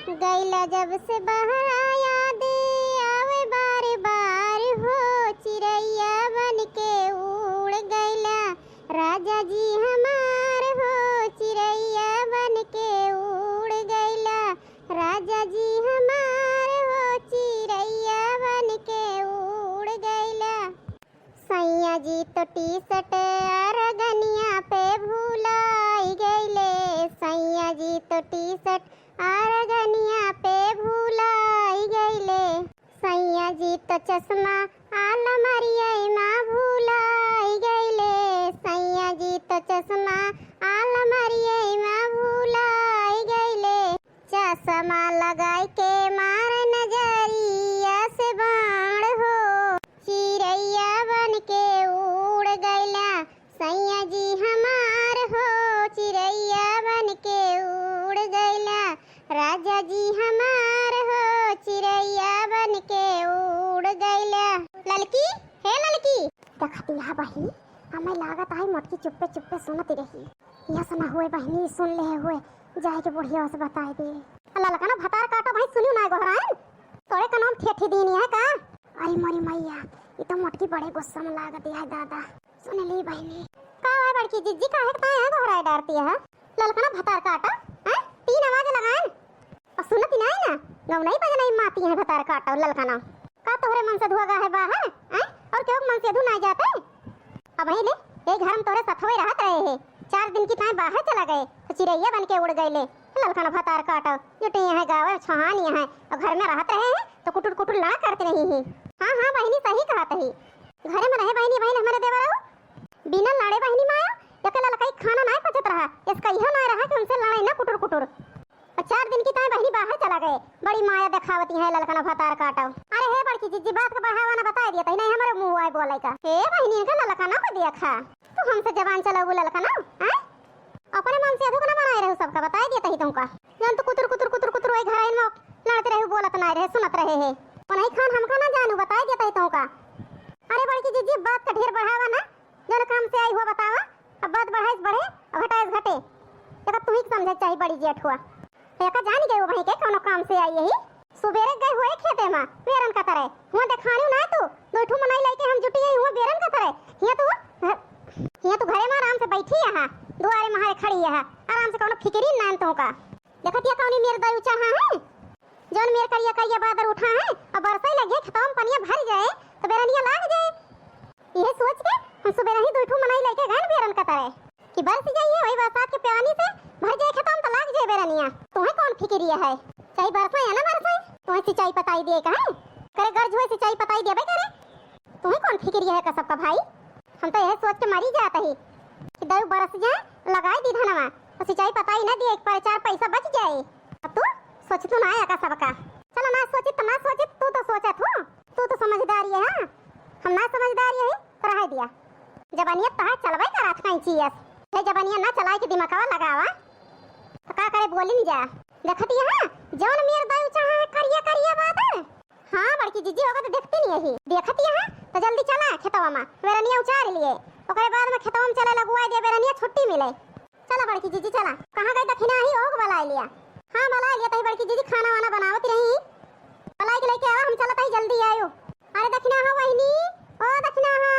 गैला जब से बहरा याद आवे बार बार हो, चिड़ैया बन के उड़ गैला राजा जी हमार हो, चिड़ैया बन के उड़ गैला राजा जी हमार हो, चिड़ैया बन के उड़ गैला। सैया जी तो टी शर्ट अरगनिया पे भूलाई गैले, सैया जी तो टी शर्ट अरगनिया पे भूलाई गैले, सैया जी तो चश्मा आलमारिया में भूलाई गैले, सैया जी तो चश्मा आलमारिया में भूलाई गैले। चश्मा लगाई के मार नजरिया से बाण हो, चिड़ैया बन के उड़ गैला सैया जी हमार हो, चिड़ैया बन के उड़ गैला राजा जी हमार हो, चिड़ैया बन के उड़ गैला। ललकी हे ललकी देखती है बहनी, हमें लागत है मोटकी चुप्पे चुप्पे सुनती रही, यह सुना हुए बहनी सुन ले हुए जाए के बुढ़िया से बताए दे। अल्लाह लगा ना भतार काटो भाई सुनियो ना गोहरान तोरे का नाम ठेठी दीनी है का। अरे मरी मैया ये तो मोटकी बड़े गुस्सा में लागती है दादा। सुन ली बहनी का है बड़की जिज्जी का है है गोहराए डरती है ललकना भतार काटा हैं, तीन आवाज लगाए और सुनती नहीं ना गौ नहीं बजा नहीं माती है भतार काटा ललकना का तोहरे मन से धुआगा है बाहर हैं और क्यों मन से धु नहीं जाते। अब वही ले ये घर में तोरे सथवे रहत रहे हैं, 4 दिन की टाइम बाहर चला गए तो चिड़ैया बन के उड़ गए ले ललकना भतार काटा जुटे है गाँव छहान यहाँ और घर में रहते रहे हैं तो कुटुर कुटुर ला करते रही है। हाँ हाँ बहनी सही कहा तही, घरे में रहे बहनी बहन हमारे देवर बिना लड़े बहनी माया यकला लकाई खाना नहीं पचत रहा, इसका यह ना रहा कि उनसे लड़ाई ना कुटुर कुटुर। और 4 दिन की टाइम बहनी बाहर चला गए, बड़ी माया दिखावती है ललकना भतार काटा। अरे हे बड़की जिज्जी बात का बढ़ावा ना बता दिया नहीं हमारे मुंह आए बोले का। हे बहनी का ललकना को देखा तू हमसे जबान चलाऊ ललकना हैं, अपने मन से अधू ना बनाए रहे सबका बता दिया ही तुमका जन तो कुतुर कुतुर कुतुर कुतुर वही घर में लड़ते रहे बोलत ना रहे सुनत रहे है नहीं खान हमका ना जानू बता दिया ही तुमका। अरे बड़की जिज्जी बात का ढेर बढ़ावा ना जन काम से आई हुआ बतावा, अब बात बढ़ाइस बढ़े और घटाइस घटे एक तू ही समझे चाहिए बड़ी जेठ हुआ एक जान गए वो भाई के कोनो काम से आई यही सुबेरे गए हुए खेते में बेरन का तरह हुआ देखानी ना तू दोठू मनाई लेके हम जुटी हुआ बेरन का तरह हिया तू घरे में आराम से बैठी है दुआरे में खड़ी है आराम से कोनो फिक्री ना तो का देखतिया कौनी मेरे दई चाहा है जौन मेरे करिया बादर उठा है और बरसाई लगे खेतों पनिया भर जाए तो बेरनिया लाग जाए, यही सोच के हम सुबह ही दोठू मनाई लेके गए बेरन का तरह कि बरस जाइए वही बरसात के पानी से भर जाए खेतों तो लाग जाए बेरनिया। तुम्हें कौन फिक्रिया है चाहे बरसाई है ना बरसाई तुम्हें सिंचाई पताई दिए का है करे गर्ज हुए सिंचाई पताई देबे करे, तुम्हें कौन फिक्रिया है का सबका भाई। हम तो यह सोच के मरी जाता ही कि दऊ बरस जाए लगाए दी धनवा तो सिंचाई पताई ना दिए पर 4 पैसा बच जाए। अब तू सोच तू ना आया का सबका चलो ना सोची तो ना सोची तू तो सोचा तू तो समझदार है हाँ हम ना समझदार है तो रह दिया जबानिया तहा चलवाई का रात कहीं चीज है जबानिया ना चलाए के दिमागवा लगावा तो का करे बोली नहीं जा देखती है जौन मेर दाऊ चाहा है करिया बात है। हाँ बड़की जिज्जी होगा तो देखती नहीं है देखती है तो जल्दी चला खेतवा में बेरनिया उचार लिए ओकरे बाद में खेतवा में चले लगवाई दे बेरनिया छुट्टी मिले। चला बड़की जिज्जी चला कहां गई दखिना ही ओग बला लिया। हाँ बला लिया तही बड़की जिज्जी खाना वाना बनावती रही बलाई के लेके आवा हम चलत ही जल्दी आयो। अरे दखिना हो बहनी ओ दखिना हो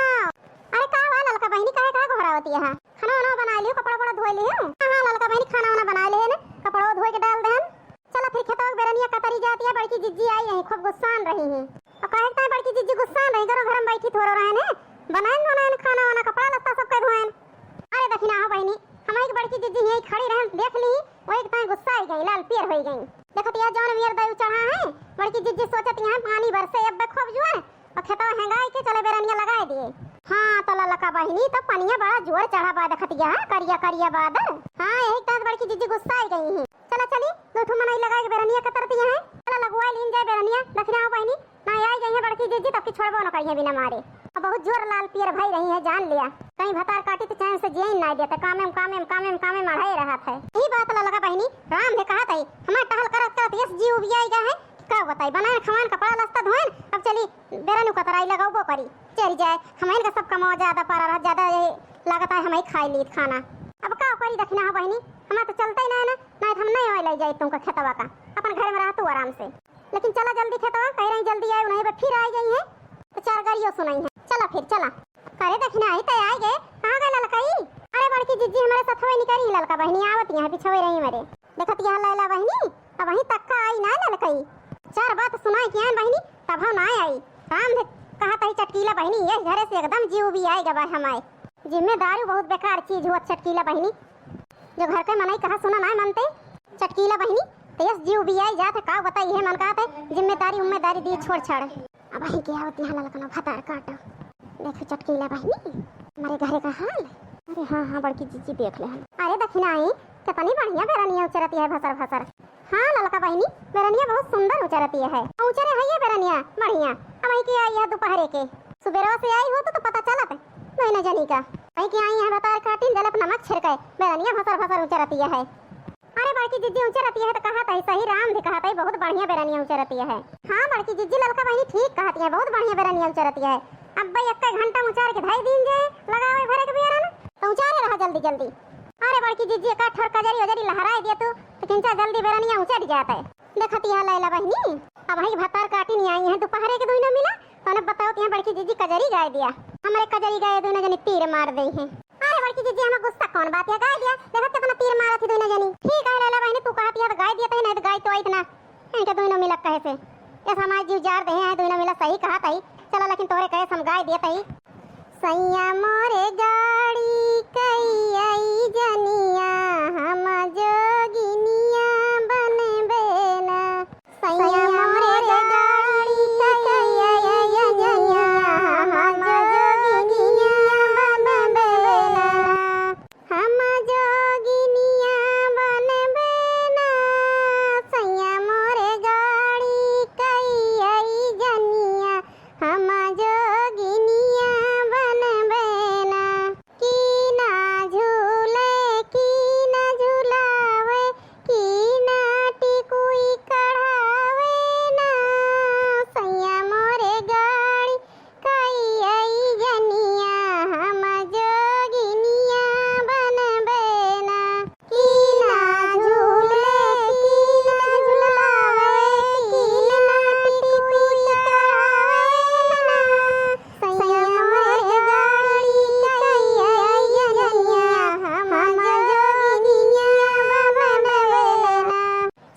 अरे का हुआ ललका बहनी काहे का घोरावती है खाना वाना बना लियो कपड़ा वपड़ा धोई लियो। हां ललका बहनी खाना वाना बना ले ना कपड़ा धोई के डाल देन चला फिर खेतवा बेरनिया कतरी जाती है बड़की जिज्जी आई है खूब गुस्सान रही है और काहे का बड़की जिज्जी गुस्सान रही घर में बैठी थोरो रहने बनाएन खाना वाना कपड़ा लत्ता सब के धोएन। अरे दखिना हो बहनी हमारी बड़की जिज्जी यही खड़ी रहन देख ली वही के गुस्सा आई गई लाल पीर हो गई देखतिया जौन मेर दई चढ़ा है बड़की जिज्जी सोचत यहां पानी बरसे अब खूब जुआ और खेतवा हेंगाई के चले बेरनिया लगाए दिए। हाँ तो ललका बहनी तो पनिया बड़ा जोर चढ़ा बा देखतिया करिया बादल। हाँ यही तक बड़की जिज्जी गुस्सा आई गई है चला चली दोठू मनाई लगा के बेरनिया कतरती है चला लगवा लीन जाए बेरनिया दखिना हो बहनी ना आई गई है बड़की जिज्जी तब की छोड़बो न करिए बिना मारे अब बहुत जोर लाल पीर भाई रही है जान लिया कहीं भतार काटी तो चैन से जीन ना देते कामे मढ़ाई रहा था। यही बात लगा बहनी राम ने कहा था हमारे टहल करत यस जी उबियाई गया है का बताई बनाए खवान कपड़ा लस्ता धोएन अब चली बेरनु कतराई लगाओ करी चल जाए हमें का सब कमाओ ज्यादा पारा ज्यादा लागत है हमें खाई ली खाना अब का करी दखना हो बहनी हमारा तो चलता ही ना है ना, नहीं तो हम नहीं आए ले जाए तुमका खेतवा का, अपन घर में रह तू आराम से। लेकिन चला जल्दी खेतवा, कह रही जल्दी आए नहीं फिर आ गई है तो 4 गाड़ियों सुनाई है। चला फिर चला। अरे देखना आई तो आए गए, कहां गए ललकाई? अरे बड़की जिज्जी हमारे साथ होई निकली, ललका बहनी आवत यहां पिछवे रही मेरे, देखत यहां लैला बहनी अब वहीं तक का आई ना ललकाई। 4 बात सुनाई कि आन बहनी तब हम ना आई, काम दे कहा तही चटकीला बहनी ये घरे से एकदम जीव भी आएगा भाई हमारे। जिम्मेदारी बहुत बेकार चीज हुआ चटकीला बहनी, जो घर के मनाई कहा सुना ना मानते चटकीला बहनी तेज जीव भी आई जात का बताई है मन कहते जिम्मेदारी उम्मेदारी दी छोड़ छाड़। अब वहीं क्या होती है ललकना फतार काटो, देखो चटकीला बहनी हमारे घरे का हाल। अरे हाँ हाँ बड़की जीजी देख ले हम। अरे दखिना आई कितनी बढ़िया बेरनिया उचरती है भसर भसर। हाँ ललका बहनी बेरनिया बहुत सुंदर उचरती है, उचरे है ये बेरनिया बढ़िया। अब वहीं की आई है दोपहर के, सुबह से आई हो तो पता चला नहीं न जानी का वहीं की आई है भतार काटिन जलप नमक छिड़के बेरनिया भसर भसर उचरती है। अरे बड़की जिज्जी उचरती है तो कहा था सही राम भी कहा था बहुत बढ़िया बेरनिया उचरती है। हाँ बड़की जिज्जी ललका बहनी ठीक कहती है, बहुत बढ़िया बेरनिया उचरती है। अब भाई 1 घंटा उचार के ढाई दिन जे लगावे भरे के बियारा ना तो उचारे रहा जल्दी जल्दी। अरे बड़की जिज्जी का ठर कजरी वजरी लहराए दिया तो किंचा जल्दी बेरनिया उचर जाता है। देखती है लैला बहनी अब भाई भतार काटी नहीं आई है दोपहर के दुई न मिला तो न बताओ कि बड़की जिज्जी कजरी गाय दिया, हमारे कजरी गाय दुई न जनी तीर मार दी है। अरे बड़की जिज्जी हमें गुस्सा कौन बात है, गाय दिया देखत कितना तीर मारा थी दुई न जनी। ठीक है लैला बहनी तू कहती है तो गाय दिया तो नहीं तो गाय तो इतना इनके दुई न मिला कहे से ऐसा हमारे जीव जार दे हैं दुई न मिला सही कहा था। चला लेकिन तोरे कहे हम गाय दिया तई सैया मोरे गाड़ी कई आई जनिया हम जोगिनिया बनबे ना। सैया मोरे गाड़ी कई आई जनिया हम जोगिनिया बनबे ना, हम जोगिनिया बनबे ना। सैया मोरे गाड़ी कई आई जनिया हम जोगिनिया बनबे ना। की ना झूले की ना झूलावे की ना टिकुई कढ़ावे ना। सैया मोरे गाड़ी कई आई जनिया हम जोगिनिया बनबे ना। की ना झूले की ना झूलावे की ना टिकुई कढ़ावे ना। सैया मोरे गाड़ी कई आई जनिया हम जोगिनिया बनबे ना।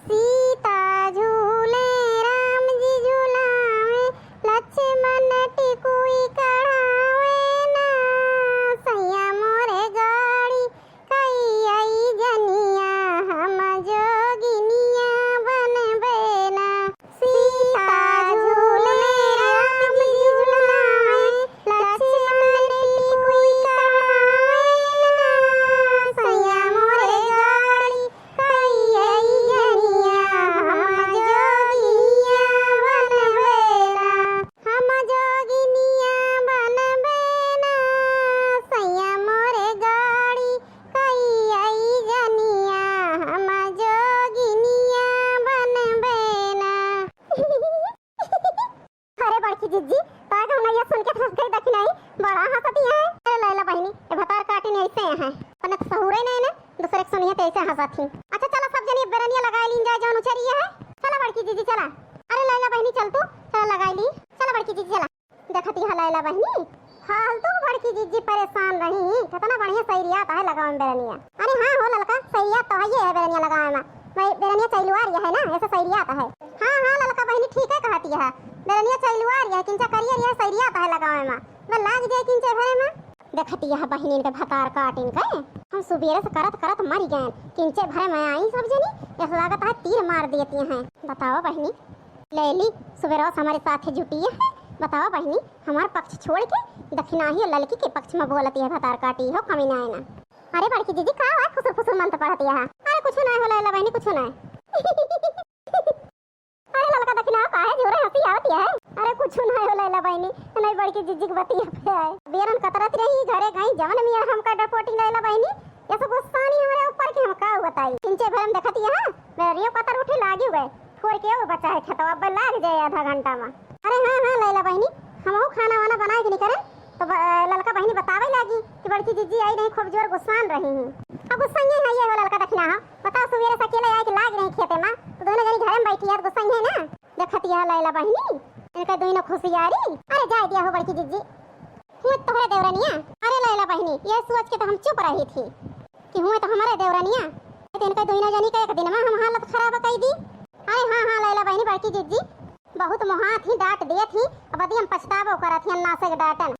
सीता झूले राम जी झूलावे लक्ष्मण टिकुई कढ़ावे ना। सैया मोरे गाड़ी कई आई जनिया हम जोगिनिया बनबे ना। सीता झूले राम जी झूलावे लक्ष्मण टिकुई कढ़ावे ना। सैया मोरे गाड़ी कई आई जनिया हम जोगिनिया बनबे ना। हम जोगिनिया बनबे ना। सैया मोरे गाड़ी कई आई जनिया हम जोगिनिया बनबे ना। अरे बड़की जिज्जी ताक हम ये सुन के फंस गई दखी नहीं बड़ा हंसती है। अरे लैला बहनी ये भतार काटी नहीं ऐसे हैं पने तो सहूरे नहीं ने दूसरे को सुनिए तो ऐसे हंसती। अच्छा चला सब जनी बेरनिया लगा लीन जाए जौन उछरी है। चला बड़की जिज्जी चला। अरे लैला बहनी चल तू चला लगाई ली। चला बड़की जिज्जी चला। देखती है लैला बहनी हाल तो बड़की जिज्जी परेशान रही कितना बढ़िया सैरिया है लगावे बेरनिया। अरे हाँ हो ललका सैरिया तो है ये बेरनिया लगावे में भाई बेरनिया चैलुआ रिया है ना ऐसे सैरिया है। हाँ हाँ ललका बहनी ठीक है कहती है बेरनिया चैलुआ रिया किंचा करिया रिया सैरिया है लगावे में मैं लाग जाए किंचे भरे में। देखती है बहनी के भतार काटिन के हम सुबेरे से करत करत मर गए किंचे भरे में आई सब जनी ऐसा लागत है तीर मार देती हैं। बताओ बहनी लैली सुबेरे हमारे साथ जुटी है। बताओ बहनी हमारा पक्ष छोड़ के दक्षिणा ही लड़की के पक्ष में बोलती है भतार काटी हो कमी ना ना। अरे बड़की दीदी का है फुसुर फुसुर मंत्र पढ़ती है। अरे कुछ नहीं हो लैला बहनी कुछ नहीं। अरे लड़का दक्षिणा का है जोरे हंसी आती है। अरे कुछ नहीं हो लैला बहनी नहीं बड़की जिज्जी की बतिया पे है बेरन कतरत रही घरे गई जवन मियां हम का डपोटी लैला बहनी ऐसे गुस्सा नहीं हमारे ऊपर के हम का बताई किंचे भरम देखती है मेरा रियो कतर उठी लागी गए छोड़ के वो बच्चा है खेतवा अब लाग जाए आधा घंटा में। अरे हाँ हाँ लैला बहनी हम खाना वाना बनाए कि नहीं करे तो ललका बहनी बतावे लगी कि बड़की जिज्जी आई नहीं खूब जोर गुस्सान रही हैं। अब गुस्सा है ये वाला लड़का देखना है। बताओ सवेरे से अकेले आए कि लाग नहीं खेते मां, तो दोनों जनी घर में बैठी है, गुस्सा है ना। देखत यह लैला बहनी इनका दोनों खुशियारी। अरे जा दिया हो बड़की जिज्जी हुए तोहरे देवरानिया। अरे लैला बहनी ये सोच के तो हम चुप रही थी कि हुए तो हमारे देवरानिया, तो इनका दोनों जनी का एक दिन में हम हालत खराब कर दी। अरे हाँ हाँ लैला बहनी बड़की जिज्जी बहुत मुहा थी, डांट दिए थी, अब हम पछतावो करा थी अन्ना से डांटन।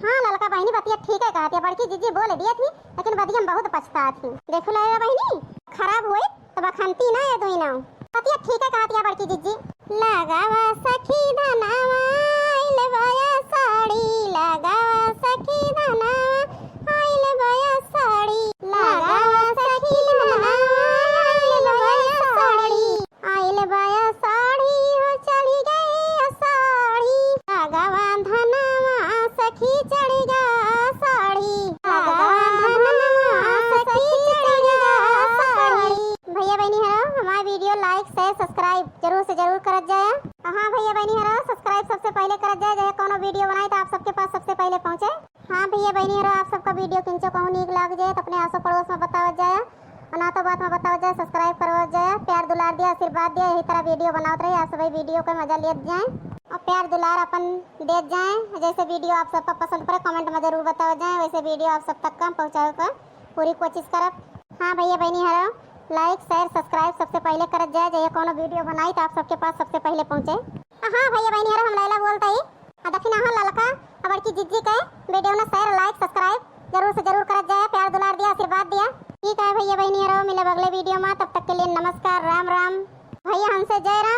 हाँ ललका बहनी बतिया ठीक है कहती है, बड़की जिज्जी बोले दिए थी लेकिन बदिया बहुत पछता थी। देखो लैला बहनी खराब हुई तो बखनती ना ये दोनों, बतिया ठीक है कहती है बड़की जिज्जी। लगावा सखी धनावा आइल बया साड़ी, लगावा सखी धनावा आइल बया साड़ी, लगावा सखी धनावा आइल बया साड़ी, आइल बया साड़ी हो चली गई साड़ी, लगावा धनावा सखी चढ़ी गा साड़ी, लगावा धनावा सखी चढ़ी गा साड़ी। भैया बहनी है हमारा वीडियो लाइक शेयर सब्सक्राइब जरूर से जरूर करत जाए। हाँ भैया बहनी है सब्सक्राइब सबसे पहले करत जाए, जब कोनो वीडियो बनाए तो आप सबके पास सबसे पहले पहुंचे। हाँ भैया बहनी है आप सबका वीडियो किंचो कहूँ नीक लाग जाए तो अपने आसो पड़ोस में बताओ जाए, और ना तो बात में बताओ जाए, सब्सक्राइब करवा जाए, प्यार दुलार दिया आशीर्वाद दिया, यही तरह वीडियो बनाते रहे, आप सभी वीडियो का मजा ले जाए और प्यार दुलार अपन दे जाए। जैसे वीडियो आप सबका पसंद पड़े कमेंट में जरूर बताओ जाए, वैसे वीडियो आप सब तक कम पहुँचाओ का पूरी कोशिश करब। हाँ भैया बहनी है लाइक शेयर सब्सक्राइब सबसे पहले करत जाए, जब कोनो वीडियो बनाई तो आप सबके पास सबसे पहले पहुंचे। हाँ भैया बहनी हम लैला बोलता ही दक्षिण हाँ ललका अब बड़की जिज्जी के वीडियो ना शेयर लाइक सब्सक्राइब जरूर से जरूर करत जाए, प्यार दुलार दिया आशीर्वाद दिया। ठीक है भैया बहनी मिले अगले वीडियो में, तब तक के लिए नमस्कार राम राम। भैया हमसे जय राम।